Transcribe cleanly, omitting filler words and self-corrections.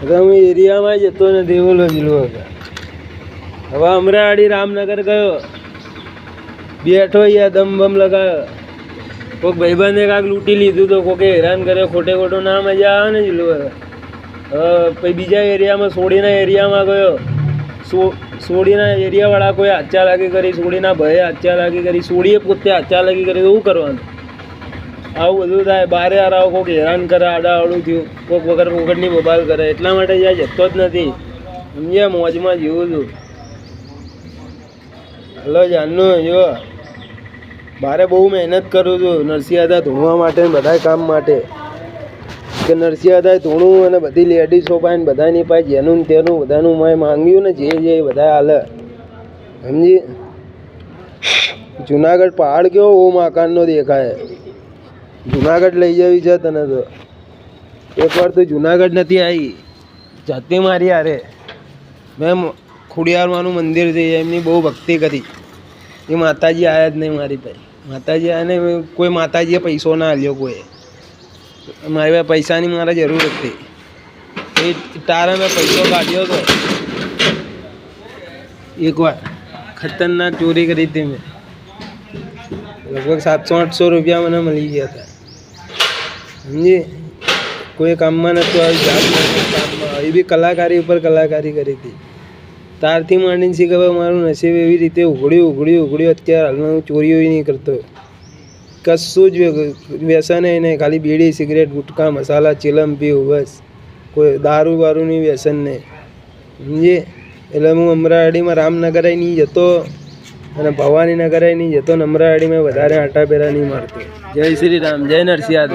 હું એરિયામાં જતો નથી બોલો જીલો. હવે અમરાવાડી રામનગર ગયો, બેઠો યા દમ બમ લગાવ્યો. કોઈક ભાઈબંધે કાંક લૂંટી લીધું તો કોકે હેરાન કર્યો, ખોટે ખોટું ના મજા આવે ને જીલો. પછી બીજા એરિયામાં સોડીના એરિયામાં ગયો, સોડીના એરિયાવાળા કોઈ હાચા લાગી કરી, સોડીના ભયે હાચા લાગી કરી, સોડીએ પોતે હાચા લાગી કરી, તો શું કરવાનું? આવું બધું થાય. બારે આરાવો કોઈક હેરાન કરે, આડાવડું થયું, કોઈક વગર પોકટની બબાલ કરે. એટલા માટે જ્યાં જતો જ નથી, સમજ્યા? મોજમાં જીવું છું. હલો જાનનું જો બારે બહુ મહેનત કરું છું નરસિંહ હતા ધૂણવા માટે, બધા કામ માટે. કે નરસિંહ હતા ધૂણું અને બધી લેડીઝો પાસે બધાની પાસે જેનું તેનું બધાનું મેં માંગ્યું ને, જે બધા હાલે, સમજી? જુનાગઢ પહાડ કેવો ઓમ આકારનો દેખાય. જુનાગઢ લઈ જવી છે તને તો. એકવાર તો જુનાગઢ નથી આવી, જાતે મારી હારે. મેં ખોડિયારમાંનું મંદિર છે, એમની બહુ ભક્તિ કરી. એ માતાજી આવ્યા જ નહીં મારી પાસે. માતાજી આવ્યા ને કોઈ માતાજીએ પૈસો ના આલ્યો કોઈ. મારી પાસે પૈસાની મારે જરૂર હતી. એ તારા મેં પૈસો કાઢ્યો હતો એકવાર, ખતરનાક ચોરી કરી હતી મેં. લગભગ 700-800 રૂપિયા મને મળી ગયા હતા, સમજી? કોઈ કામમાં નહોતું આવી, જાત કામમાં. એ બી કલાકારી ઉપર કલાકારી કરી હતી. તારથી માંડીને શીખે મારું નસીબ એવી રીતે ઉઘડ્યું. અત્યારે હાલમાં હું ચોરીઓ નહીં કરતો, કશું જ વ્યસન નહીં. ખાલી બીડી, સિગરેટ, ગુટકા, મસાલા, ચીલમ પીવું, બસ. કોઈ દારૂ બારૂની વ્યસન નહીં, સમજે? એટલે હું અમરાવાડીમાં રામનગર નહીં જતો અને ભવાનીનગર નહીં જતો ને અમરાવાડીમાં વધારે આટા પેરા નહીં મારતો. જય શ્રી રામ, જય નરસિંહ.